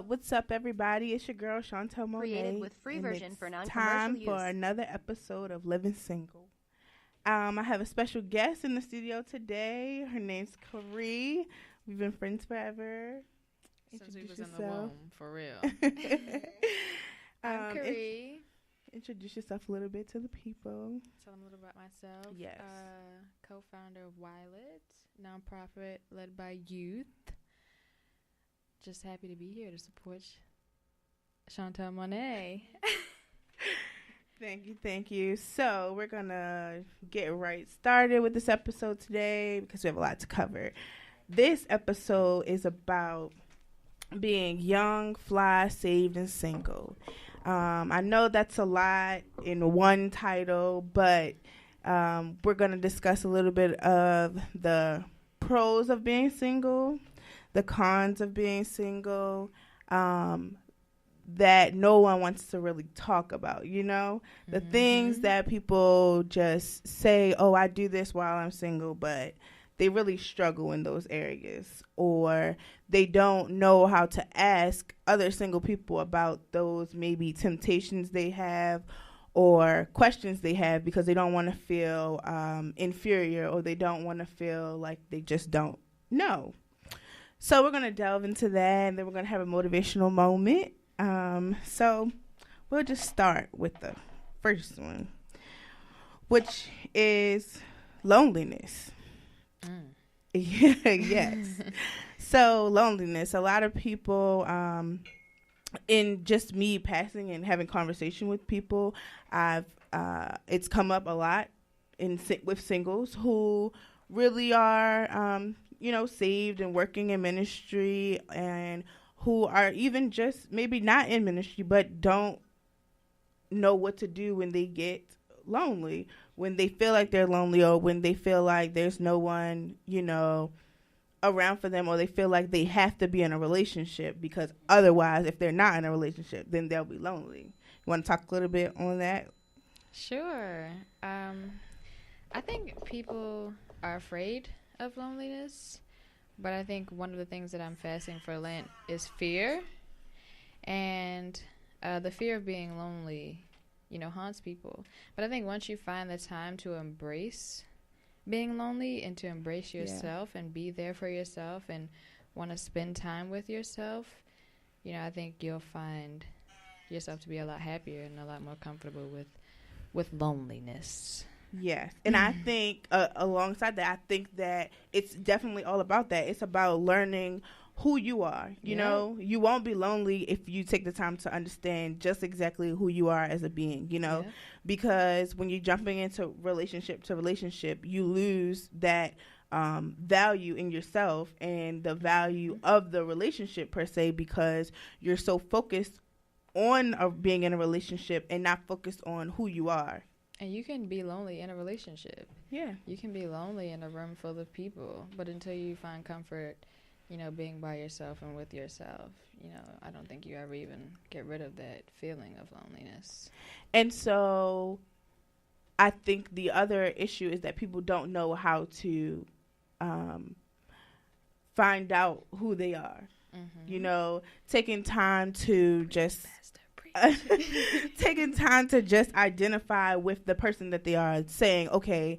What's up, everybody? It's your girl Chantel Monet. Created with free version for non-commercial time use. for another episode of Living Single. I have a special guest in the studio today. Her name's Carrie. We've been friends forever. Since we was in the womb, for real. I'm Carrie. Introduce yourself a little bit to the people. Tell them a little about myself. Yes. Co-founder of Violet, nonprofit led by youth. Just happy to be here to support Chantel Monet. Thank you. So we're going to get right started with this episode today because we have a lot to cover. This episode is about being young, fly, saved, and single. I know that's a lot in one title, but we're going to discuss a little bit of the pros of being single, the cons of being single, that no one wants to really talk about, you know? The things that people just say, oh, I do this while I'm single, but they really struggle in those areas, or they don't know how to ask other single people about those maybe temptations they have or questions they have because they don't want to feel inferior, or they don't want to feel like they just don't know. So we're going to delve into that, and then we're going to have a motivational moment. So we'll just start with the first one, which is loneliness. Yes. So loneliness. A lot of people, in just me passing and having conversation with people, it's come up a lot with singles who really are, saved and working in ministry, and who are even just maybe not in ministry, but don't know what to do when they get lonely, when they feel like they're lonely, or when they feel like there's no one, around for them, or they feel like they have to be in a relationship because otherwise, if they're not in a relationship, then they'll be lonely. You want to talk a little bit on that? Sure. I think people are afraid of loneliness, but I think one of the things that I'm fasting for Lent is fear. And the fear of being lonely, haunts people. But I think once you find the time to embrace being lonely and to embrace yourself and be there for yourself and want to spend time with yourself, I think you'll find yourself to be a lot happier and a lot more comfortable with loneliness. Yes. And I think alongside that, I think that it's definitely all about that. It's about learning who you are. You know, you won't be lonely if you take the time to understand just exactly who you are as a being, because when you're jumping into relationship to relationship, you lose that value in yourself and the value of the relationship per se, because you're so focused on being in a relationship and not focused on who you are. And you can be lonely in a relationship. Yeah. You can be lonely in a room full of people, but until you find comfort, being by yourself and with yourself, I don't think you ever even get rid of that feeling of loneliness. And so I think the other issue is that people don't know how to find out who they are. Taking time to just taking time to just identify with the person that they are, saying, okay,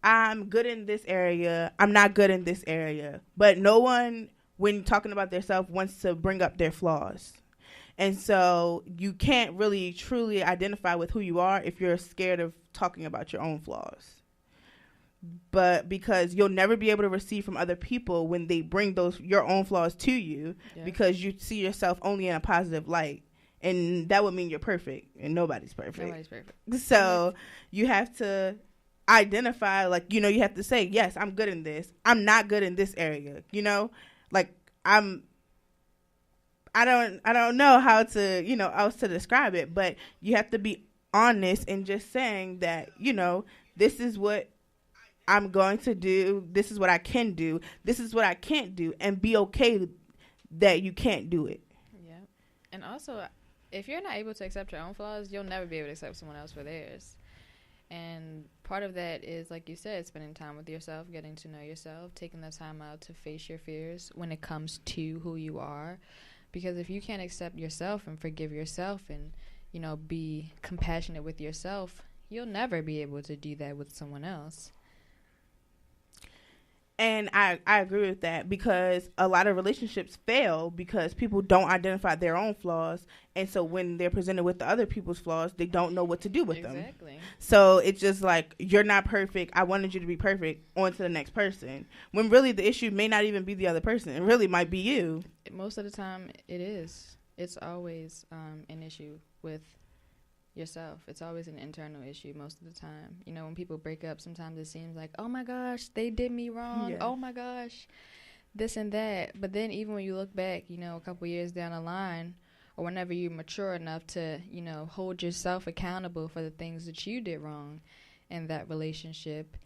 I'm good in this area, I'm not good in this area. But no one, when talking about themselves, wants to bring up their flaws. And so you can't really truly identify with who you are if you're scared of talking about your own flaws. But because you'll never be able to receive from other people when they bring your own flaws to you, because you see yourself only in a positive light. And that would mean you're perfect, and nobody's perfect. Nobody's perfect. So you have to identify, like, you know, you have to say, yes, I'm good in this. I'm not good in this area, you know? Like, I don't know how to, you know, else to describe it, but you have to be honest in just saying that, you know, this is what I'm going to do. This is what I can do. This is what I can't do, and be okay that you can't do it. Yeah. And also, if you're not able to accept your own flaws, you'll never be able to accept someone else for theirs. And part of that is, like you said, spending time with yourself, getting to know yourself, taking the time out to face your fears when it comes to who you are. Because if you can't accept yourself and forgive yourself and, you know, be compassionate with yourself, you'll never be able to do that with someone else. And I agree with that, because a lot of relationships fail because people don't identify their own flaws. And so when they're presented with the other people's flaws, they don't know what to do with them. Exactly. So it's just like, you're not perfect. I wanted you to be perfect. On to the next person. When really the issue may not even be the other person. It really might be you. Most of the time it is. It's always an issue with yourself. It's always an internal issue most of the time. You know, when people break up, sometimes it seems like, oh my gosh, they did me wrong. Yeah. Oh my gosh, this and that. But then even when you look back, you know, a couple years down the line, or whenever you're mature enough to, you know, hold yourself accountable for the things that you did wrong in that relationship,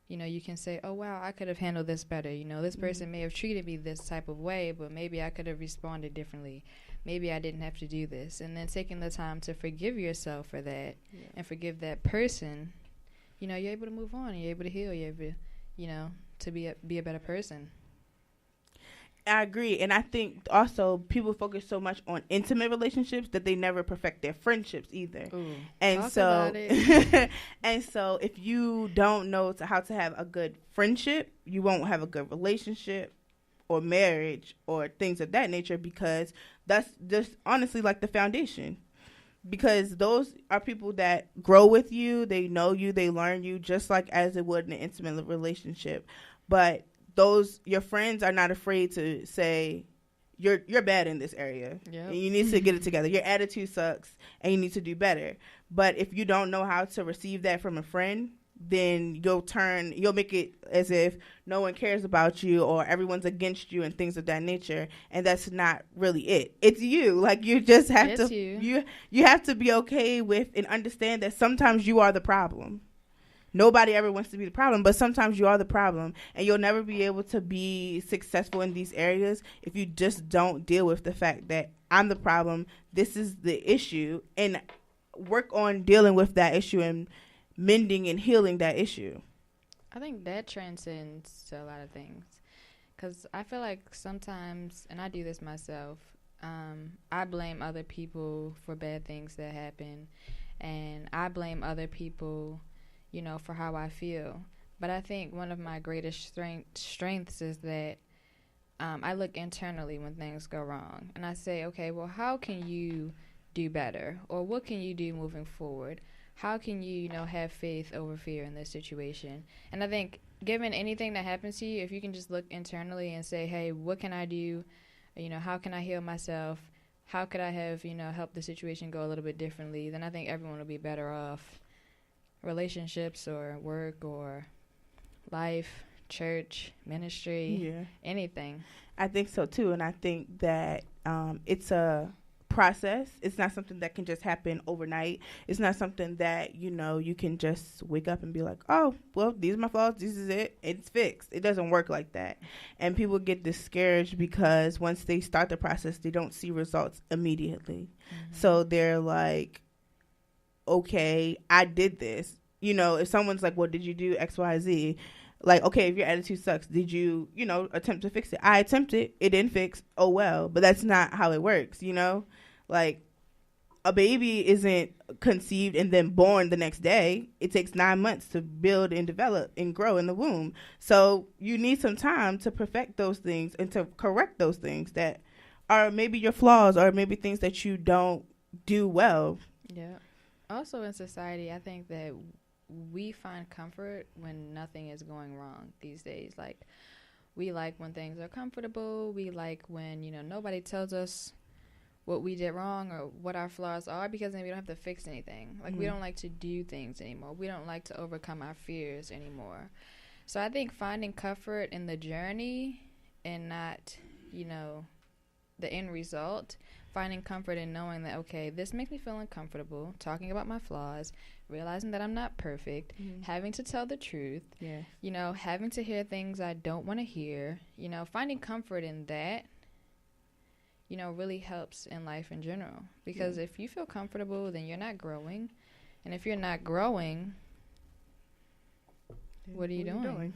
you know, you can say, oh wow, I could have handled this better. You know, this person may have treated me this type of way, but maybe I could have responded differently. Maybe I didn't have to do this. And then taking the time to forgive yourself for that, and forgive that person, you know, you're able to move on. You're able to heal. You're able, you know, to be a better person. I agree. And I think also people focus so much on intimate relationships that they never perfect their friendships either. Ooh, and talk so about it. and so if you don't know how to have a good friendship, you won't have a good relationship or marriage or things of that nature, because that's just honestly like the foundation. Because those are people that grow with you, they know you, they learn you, just like as it would in an intimate relationship. But your friends are not afraid to say, you're bad in this area. Yep. And you need to get it together. Your attitude sucks and you need to do better. But if you don't know how to receive that from a friend, then you'll make it as if no one cares about you or everyone's against you and things of that nature. And that's not really it. It's you. Like, you just have you have to be okay with and understand that sometimes you are the problem. Nobody ever wants to be the problem, but sometimes you are the problem, and you'll never be able to be successful in these areas if you just don't deal with the fact that I'm the problem, this is the issue, and work on dealing with that issue and mending and healing that issue. I think that transcends to a lot of things, because I feel like sometimes, and I do this myself, I blame other people for bad things that happen, and I blame other people, you know, for how I feel. But I think one of my greatest strengths is that I look internally when things go wrong. And I say, okay, well, how can you do better? Or what can you do moving forward? How can you, you know, have faith over fear in this situation? And I think given anything that happens to you, if you can just look internally and say, hey, what can I do? You know, how can I heal myself? How could I have, you know, helped the situation go a little bit differently? Then I think everyone will be better off. Relationships or work or life, church, ministry, anything. I think so too, and I think that it's a process. It's not something that can just happen overnight. It's not something that, you know, you can just wake up and be like, oh, well, these are my flaws, this is it, it's fixed. It doesn't work like that. And people get discouraged because once they start the process, they don't see results immediately. Mm-hmm. So they're like, okay, I did this. You know, if someone's like, well, did you do X, Y, Z? Like, okay, if your attitude sucks, did you, you know, attempt to fix it? I attempted. It didn't fix. Oh, well. But that's not how it works, you know? Like, a baby isn't conceived and then born the next day. It takes 9 months to build and develop and grow in the womb. So you need some time to perfect those things and to correct those things that are maybe your flaws or maybe things that you don't do well. Yeah. Also in society, I think that we find comfort when nothing is going wrong these days. Like, we like when things are comfortable. We like when, you know, nobody tells us what we did wrong or what our flaws are, because then we don't have to fix anything. Like, we don't like to do things anymore. We don't like to overcome our fears anymore. So I think finding comfort in the journey and not, the end result, finding comfort in knowing that, okay, this makes me feel uncomfortable, talking about my flaws, realizing that I'm not perfect, having to tell the truth, having to hear things I don't want to hear, finding comfort in that, really helps in life in general. Because if you feel comfortable, then you're not growing. And if you're not growing, what are you doing?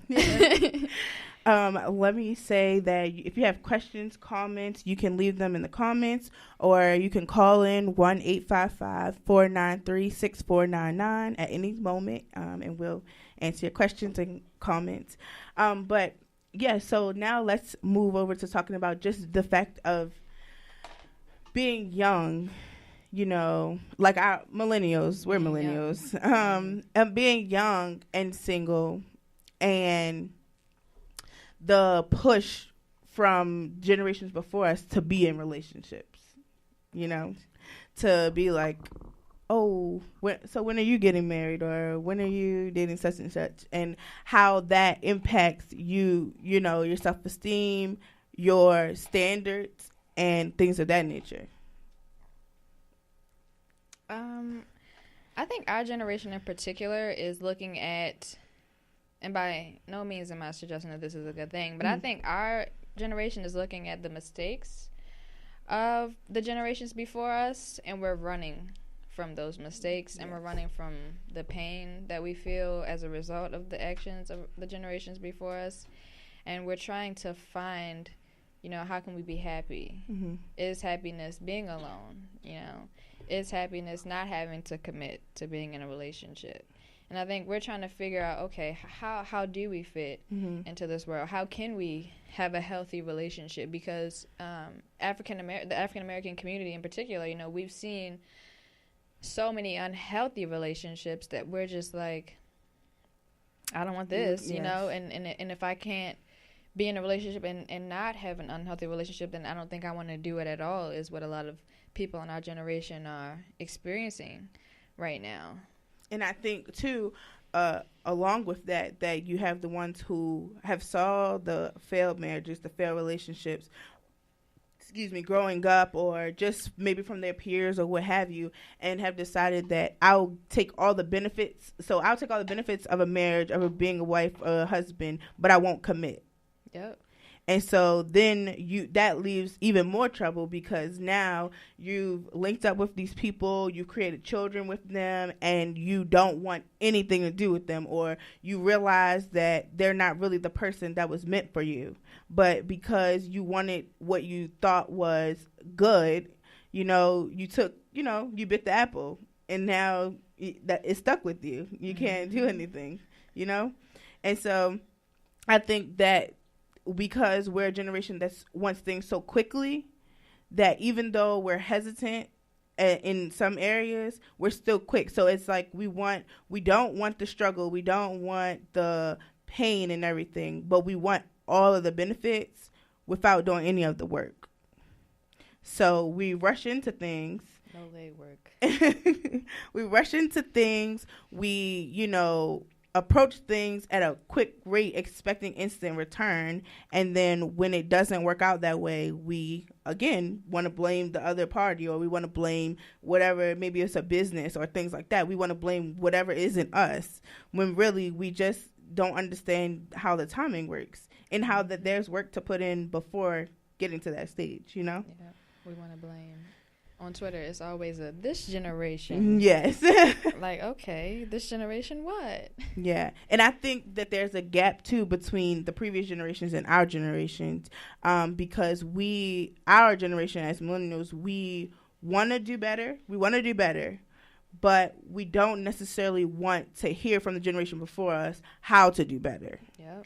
Let me say that if you have questions, comments, you can leave them in the comments, or you can call in 1-855-493-6499 at any moment, and we'll answer your questions and comments. But yeah, so now let's move over to talking about just the fact of being young, like our millennials, we're millennials, and being young and single, and the push from generations before us to be in relationships, to be like, oh, so when are you getting married, or when are you dating such and such, and how that impacts you, your self-esteem, your standards, and things of that nature. I think our generation in particular is looking at, and by no means am I suggesting that this is a good thing, but I think our generation is looking at the mistakes of the generations before us, and we're running from those mistakes, and we're running from the pain that we feel as a result of the actions of the generations before us, and we're trying to find, how can we be happy? Is happiness being alone? Is happiness not having to commit to being in a relationship? And I think we're trying to figure out, okay, how do we fit into this world? How can we have a healthy relationship? Because the African American community in particular, we've seen so many unhealthy relationships that we're just like, I don't want this, and if I can't be in a relationship and not have an unhealthy relationship, then I don't think I want to do it at all, is what a lot of people in our generation are experiencing right now. And I think too, along with that you have the ones who have saw the failed marriages, the failed relationships, growing up, or just maybe from their peers or what have you, and have decided that I'll take all the benefits. So I'll take all the benefits of a marriage, of being a wife or a husband, but I won't commit. Yep. And so then that leaves even more trouble, because now you've linked up with these people, you've created children with them, and you don't want anything to do with them, or you realize that they're not really the person that was meant for you. But because you wanted what you thought was good, you took, you bit the apple, and now that it's stuck with you. You can't do anything, And so I think that because we're a generation that wants things so quickly, that even though we're hesitant in some areas, we're still quick. So it's like we don't want the struggle, we don't want the pain and everything, but we want all of the benefits without doing any of the work. So we rush into things. No leg work. We rush into things. We, approach things at a quick rate, expecting instant return, and then when it doesn't work out that way, we again want to blame the other party, or we want to blame whatever, maybe it's a business or things like that. We want to blame whatever isn't us, when really we just don't understand how the timing works, and how that there's work to put in before getting to that stage. Yeah, we want to blame. On Twitter, it's always this generation. Yes. Like, okay, this generation what? Yeah. And I think that there's a gap, too, between the previous generations and our generations, because our generation as millennials, we want to do better. We want to do better, but we don't necessarily want to hear from the generation before us how to do better. Yep.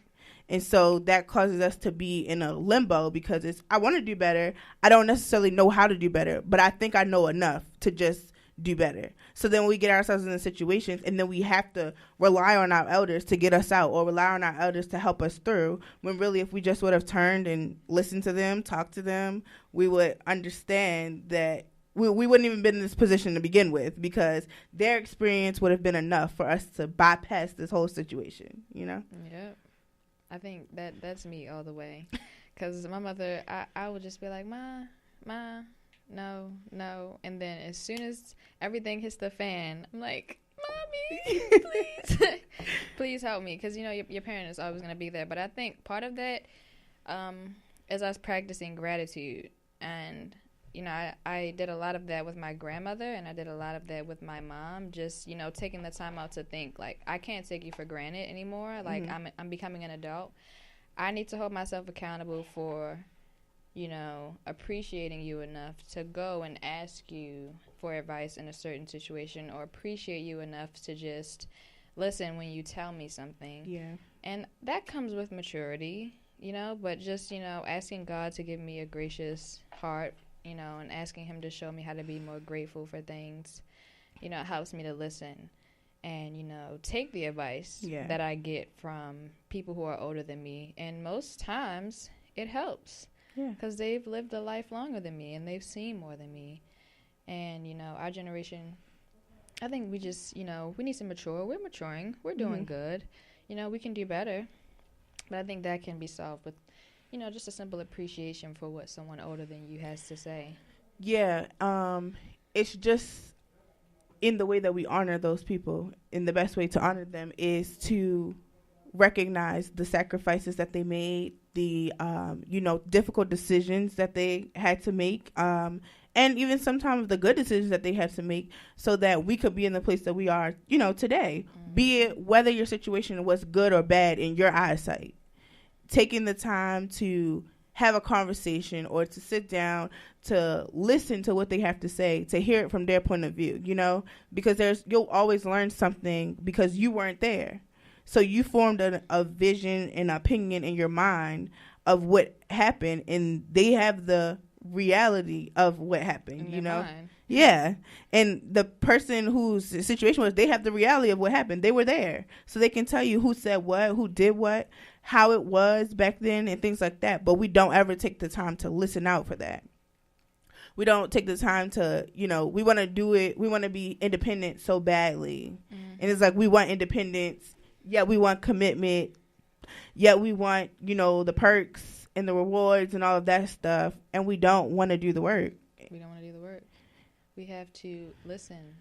And so that causes us to be in a limbo, because I want to do better. I don't necessarily know how to do better, but I think I know enough to just do better. So then we get ourselves in the situations, and then we have to rely on our elders to get us out, or rely on our elders to help us through, when really if we just would have turned and listened to them, talked to them, we would understand that we wouldn't even been in this position to begin with, because their experience would have been enough for us to bypass this whole situation, you know? Yep. I think that's me all the way. Because my mother, I would just be like, Ma, no. And then as soon as everything hits the fan, I'm like, Mommy, please. Please help me. Because, you know, your parent is always going to be there. But I think part of that is us practicing gratitude. And, you know, I did a lot of that with my grandmother, and I did a lot of that with my mom. Just, you know, taking the time out to think, like, I can't take you for granted anymore. Like, I'm becoming an adult. I need to hold myself accountable for, you know, appreciating you enough to go and ask you for advice in a certain situation, or appreciate you enough to just listen when you tell me something. Yeah. And that comes with maturity, you know, but just, you know, asking God to give me a gracious heart, you know, and asking him to show me how to be more grateful for things, you know, it helps me to listen. And, you know, take the advice that I get from people who are older than me. And most times it helps. Yeah. Because they've lived a life longer than me, and they've seen more than me. And, you know, our generation, I think we just, you know, we need to mature. We're maturing. We're doing good. You know, we can do better. But I think that can be solved with, you know, just a simple appreciation for what someone older than you has to say. Yeah. It's just in the way that we honor those people, and the best way to honor them is to recognize the sacrifices that they made, the you know, difficult decisions that they had to make, and even sometimes the good decisions that they had to make, so that we could be in the place that we are, you know, today. Be it whether your situation was good or bad in your eyesight, taking the time to have a conversation, or to sit down to listen to what they have to say, to hear it from their point of view, you know, because you'll always learn something because you weren't there. So you formed a vision and opinion in your mind of what happened, and they have the reality of what happened, you know? Mind. Yeah. And the person whose situation was, they have the reality of what happened. They were there. So they can tell you who said what, who did what, how it was back then, and things like that. But we don't ever take the time to listen out for that. We don't take the time to, you know, we want to do it. We want to be independent so badly. And it's like, we want independence. Yeah, we want commitment. Yeah, we want, you know, the perks and the rewards and all of that stuff. And we don't want to do the work. We don't want to do the work. We have to listen.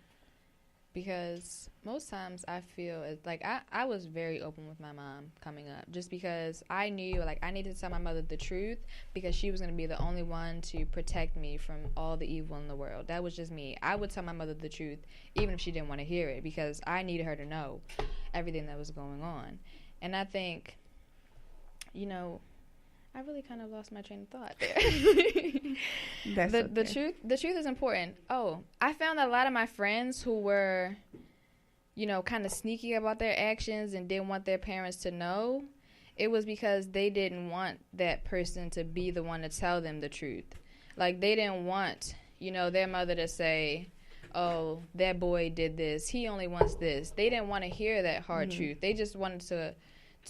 Because most times I feel like I was very open with my mom coming up, just because I knew, like, I needed to tell my mother the truth, because she was going to be the only one to protect me from all the evil in the world. That was just me. I would tell my mother the truth even if she didn't want to hear it, because I needed her to know everything that was going on. And I think, you know, I really kind of lost my train of thought there. The truth is important. Oh, I found that a lot of my friends who were, you know, kind of sneaky about their actions and didn't want their parents to know, it was because they didn't want that person to be the one to tell them the truth. Like, they didn't want, you know, their mother to say, oh, that boy did this, he only wants this. They didn't want to hear that hard truth. They just wanted to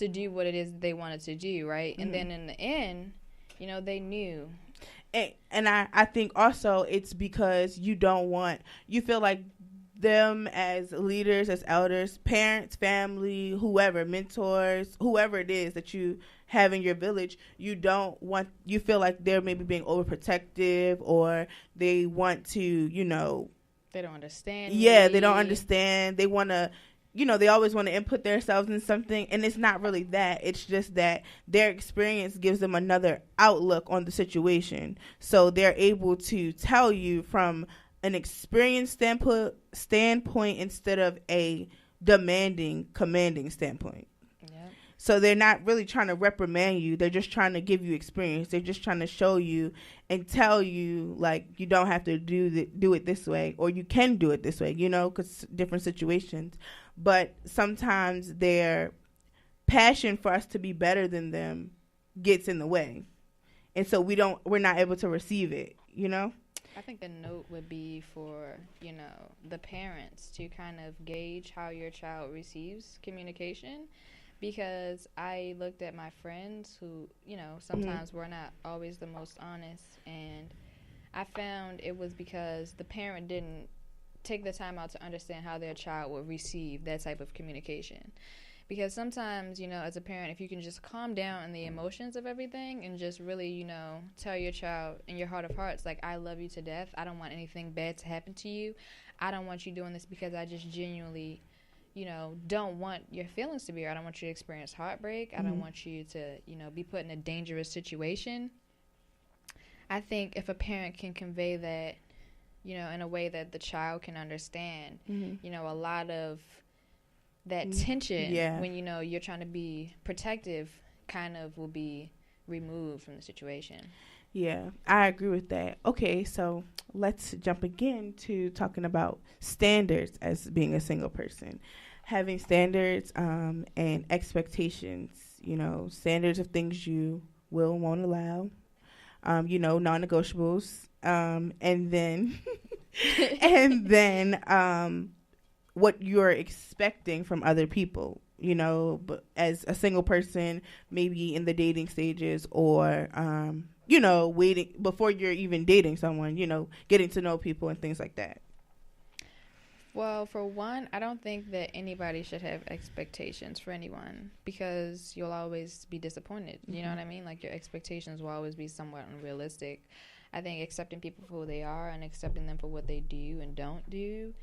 do what it is they wanted to do, right? And then in the end, you know, they knew. And I think also it's because you feel like them as leaders, as elders, parents, family, whoever, mentors, whoever it is that you have in your village, you feel like they're maybe being overprotective, or they want to, you know. They don't understand. Yeah, they don't understand. They want to, you know, they always want to input themselves in something, and it's not really that. It's just that their experience gives them another outlook on the situation. So they're able to tell you from an experienced standpoint instead of a commanding standpoint. Yep. So they're not really trying to reprimand you. They're just trying to give you experience. They're just trying to show you and tell you, like, you don't have to do it this way, or you can do it this way, you know, because different situations. But sometimes their passion for us to be better than them gets in the way. And so we're not able to receive it, you know? I think the note would be for, the parents to kind of gauge how your child receives communication, because I looked at my friends who, sometimes were not always the most honest, and I found it was because the parent didn't take the time out to understand how their child would receive that type of communication. Because sometimes, as a parent, if you can just calm down on the emotions of everything and just really, tell your child in your heart of hearts, like, I love you to death. I don't want anything bad to happen to you. I don't want you doing this because I just genuinely, don't want your feelings to be hurt. I don't want you to experience heartbreak. I don't want you to, be put in a dangerous situation. I think if a parent can convey that, in a way that the child can understand, a lot of that tension when you're trying to be protective kind of will be removed from the situation. Yeah, I agree with that. Okay, so let's jump again to talking about standards as being a single person. Having standards and expectations, standards of things you will and won't allow, non-negotiables, and then and then what you're expecting from other people, but as a single person, maybe in the dating stages or, waiting before you're even dating someone, getting to know people and things like that. Well, for one, I don't think that anybody should have expectations for anyone, because you'll always be disappointed. You know what I mean? Like, your expectations will always be somewhat unrealistic. I think accepting people for who they are and accepting them for what they do and don't do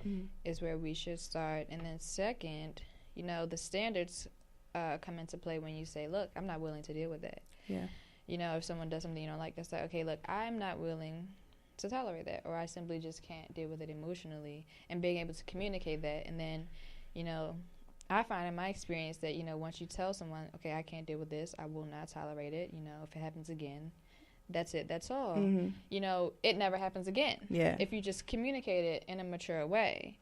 is where we should start. And then second, the standards come into play when you say, look, I'm not willing to deal with that. Yeah. If someone does something you don't like, that's like, okay, look, I'm not willing to tolerate that, or I simply just can't deal with it emotionally, and being able to communicate that. And then, I find in my experience that, once you tell someone, okay, I can't deal with this, I will not tolerate it, if it happens again, that's it, that's all. It never happens again. Yeah. If you just communicate it in a mature way.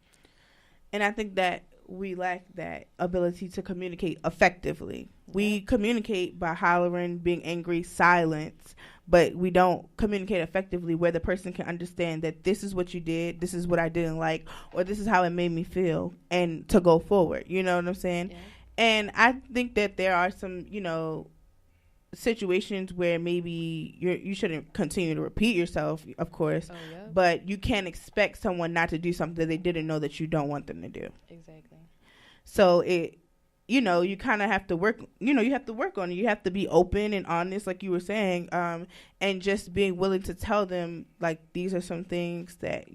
And I think that we lack that ability to communicate effectively. Yeah. We communicate by hollering, being angry, silence, but we don't communicate effectively where the person can understand that this is what you did, this is what I didn't like, or this is how it made me feel, and to go forward. You know what I'm saying? Yeah. And I think that there are some, situations where maybe you shouldn't continue to repeat yourself, of course, but you can't expect someone not to do something that they didn't know that you don't want them to do. Exactly. So it, you kind of have to work, you have to work on it. You have to be open and honest, like you were saying, and just being willing to tell them, like, these are some things that,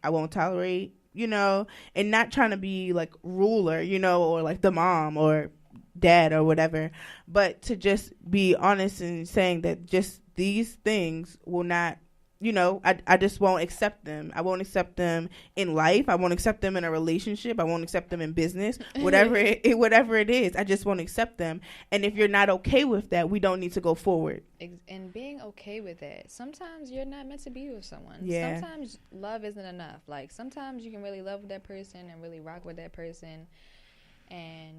I won't tolerate, and not trying to be like ruler, or like the mom or dad or whatever, but to just be honest and saying that just these things will not, I just won't accept them. I won't accept them in life. I won't accept them in a relationship. I won't accept them in business, whatever it is. I just won't accept them. And if you're not okay with that, we don't need to go forward. And being okay with that. Sometimes you're not meant to be with someone. Yeah. Sometimes love isn't enough. Like, sometimes you can really love with that person and really rock with that person and,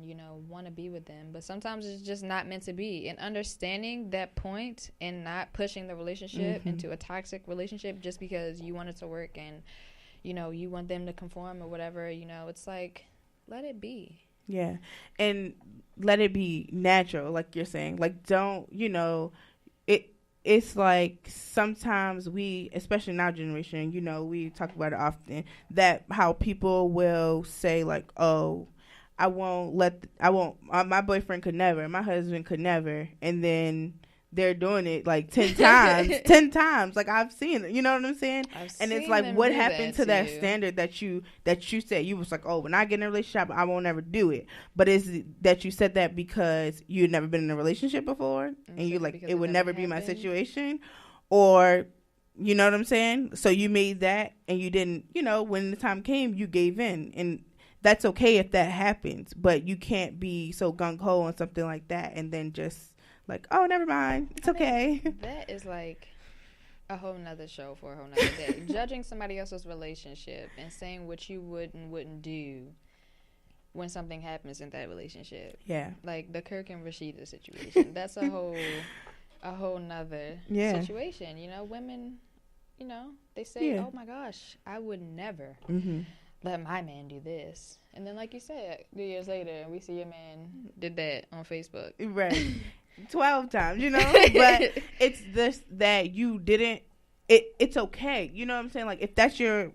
want to be with them. But sometimes it's just not meant to be. And understanding that point and not pushing the relationship into a toxic relationship just because you want it to work and, you want them to conform or whatever, it's like, let it be. Yeah. And let it be natural, like you're saying. Like, don't, it's like sometimes we, especially in our generation, we talk about it often, that how people will say, like, oh, my boyfriend could never, my husband could never, and then they're doing it like 10 times. Like, I've seen it, you know what I'm saying? And it's like, what happened to that standard that you said? You was like, oh, when I get in a relationship, I won't ever do it. But is that you said that because you'd never been in a relationship before, and you like, it would never be my situation, or, you know what I'm saying? So you made that, and you didn't, when the time came, you gave in, and that's okay if that happens, but you can't be so gung-ho on something like that and then just like, oh, never mind, it's okay. That is like a whole nother show for a whole nother day. Judging somebody else's relationship and saying what you would and wouldn't do when something happens in that relationship. Yeah. Like the Kirk and Rashida situation. That's a whole nother situation. Women they say, Yeah. oh my gosh, I would never Mm-hmm. let my man do this. And then, like you said, 3 years later, we see your man did that on Facebook. Right. 12 times, but it's this that you didn't. It's okay. You know what I'm saying? Like, if that's your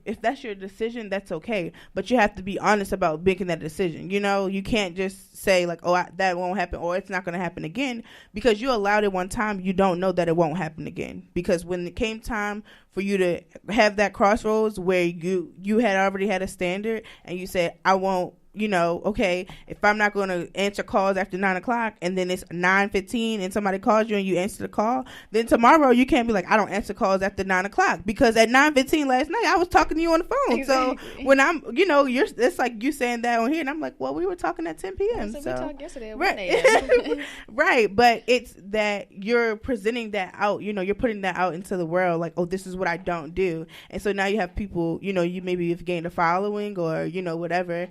decision, that's okay. But you have to be honest about making that decision. You can't just say like, oh, that won't happen, or it's not going to happen again, because you allowed it one time. You don't know that it won't happen again, because when it came time for you to have that crossroads where you had already had a standard and you said, I won't. Okay, if I'm not going to answer calls after 9:00 and then it's 9:15 and somebody calls you and you answer the call, then tomorrow you can't be like, I don't answer calls after 9:00, because at 9:15 last night I was talking to you on the phone. Exactly. So when I'm, it's like you saying that on here, and I'm like, well, we were talking at 10 p.m. So we talked yesterday at right. 1 a.m. Right, but it's that you're presenting that out. You're putting that out into the world, like, oh, this is what I don't do, and so now you have people. You maybe have gained a following or whatever.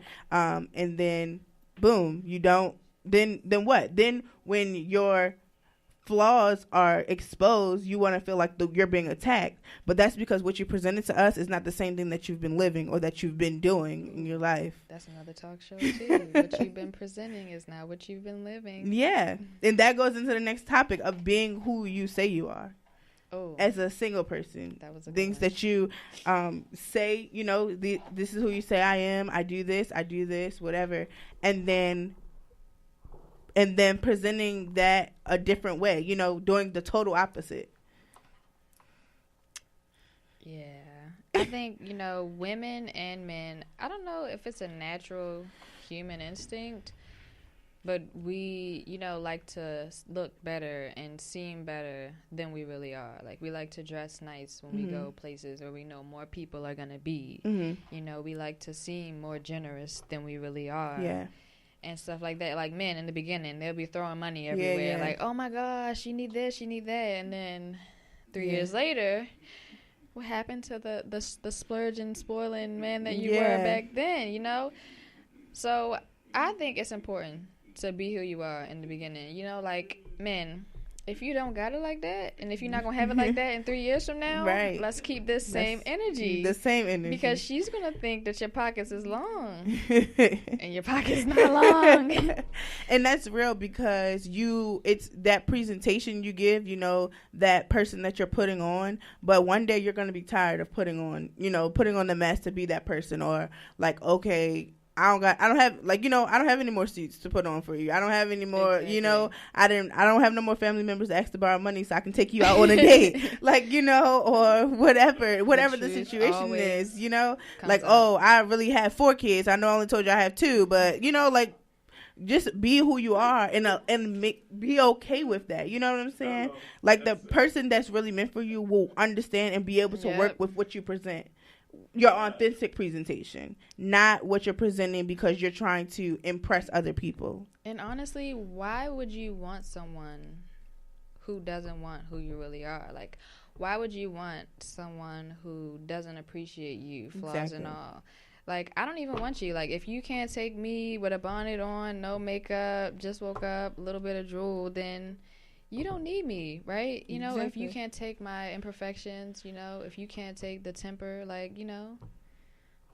And then boom, you don't, then what? Then when your flaws are exposed, you want to feel like you're being attacked, but that's because what you presented to us is not the same thing that you've been living or that you've been doing in your life. That's another talk show too. What you've been presenting is not what you've been living. Yeah, and that goes into the next topic of being who you say you are. Oh, as a single person, that was a things good one. that you say, this is who you say I am. I do this, whatever, and then presenting that a different way. Doing the total opposite. Yeah, I think women and men. I don't know if it's a natural human instinct, but we, like to look better and seem better than we really are. Like, we like to dress nice when we go places where we know more people are going to be. Mm-hmm. We like to seem more generous than we really are. Yeah. And stuff like that. Like, men in the beginning, they'll be throwing money everywhere. Yeah. Like, oh my gosh, you need this, you need that. And then 3 years later, what happened to the splurging, spoiling man that you were back then, So I think it's important to be who you are in the beginning. Like, men, if you don't got it like that, and if you're not going to have it like that in 3 years from now, right. let's keep this same energy. The same energy. Because she's going to think that your pockets is long. And your pocket's not long. And that's real, because it's that presentation you give, that person that you're putting on. But one day you're going to be tired of putting on the mask to be that person, or like, okay, I don't have any more seats to put on for you. I don't have any more, exactly. I don't have no more family members to ask to borrow money so I can take you out on a date. Like, or whatever the situation is, like, oh, I really have 4 kids. I know I only told you I have 2, but like, just be who you are and be okay with that. You know what I'm saying? Like, the person that's really meant for you will understand and be able to work with what you present. Your authentic presentation, not what you're presenting because you're trying to impress other people. And honestly, why would you want someone who doesn't want who you really are? Like, why would you want someone who doesn't appreciate you, flaws and all? Like, I don't even want you. Like, if you can't take me with a bonnet on, no makeup, just woke up, a little bit of drool, then you don't need me, right? Exactly. If you can't take my imperfections, if you can't take the temper, like,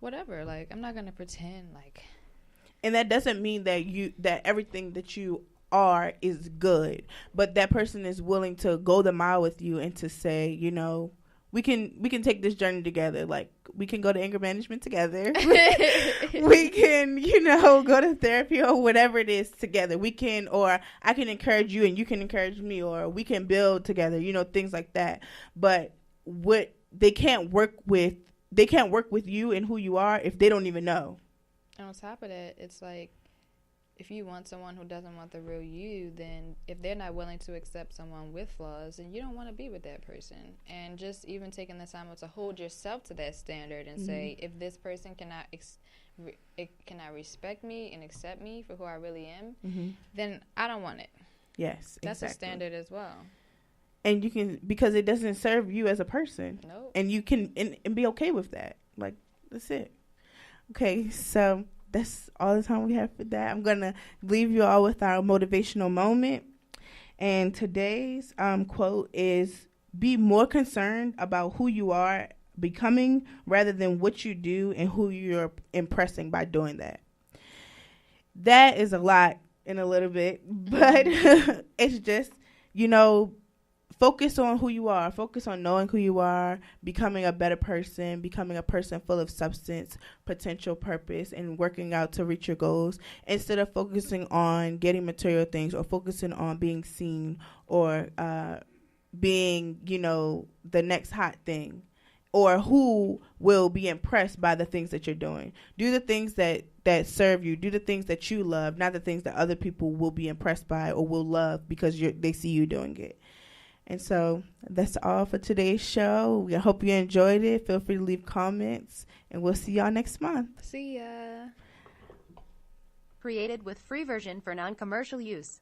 whatever. Like, I'm not going to pretend like. And that doesn't mean that everything that you are is good, but that person is willing to go the mile with you and to say, we can take this journey together. Like, we can go to anger management together. We can, go to therapy or whatever it is together. We can, or I can encourage you and you can encourage me, or we can build together, things like that. But what they can't work with you and who you are if they don't even know. And on top of that, it's like, if you want someone who doesn't want the real you, then if they're not willing to accept someone with flaws, then you don't want to be with that person. And just even taking the time to hold yourself to that standard and say, if this person cannot respect me and accept me for who I really am, then I don't want it. Yes, that's exactly. a standard as well. And you can, because it doesn't serve you as a person. Nope. And you can and be okay with that. Like, that's it. Okay, so that's all the time we have for that. I'm going to leave you all with our motivational moment. And today's quote is, be more concerned about who you are becoming rather than what you do and who you're impressing by doing that. That is a lot in a little bit, but it's just, focus on who you are. Focus on knowing who you are, becoming a better person, becoming a person full of substance, potential, purpose, and working out to reach your goals instead of focusing on getting material things or focusing on being seen or being, the next hot thing or who will be impressed by the things that you're doing. Do the things that serve you. Do the things that you love, not the things that other people will be impressed by or will love because they see you doing it. And so that's all for today's show. We hope you enjoyed it. Feel free to leave comments, and we'll see y'all next month. See ya. Created with free version for non-commercial use.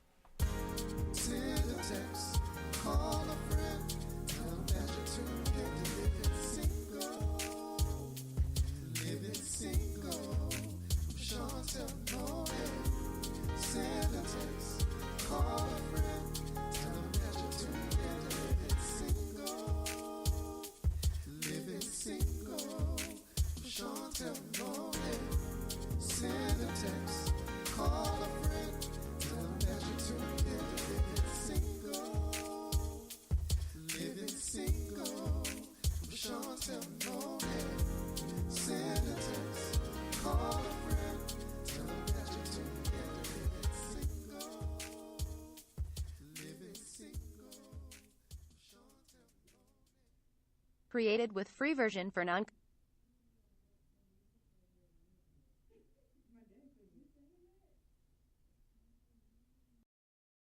Created with free version for non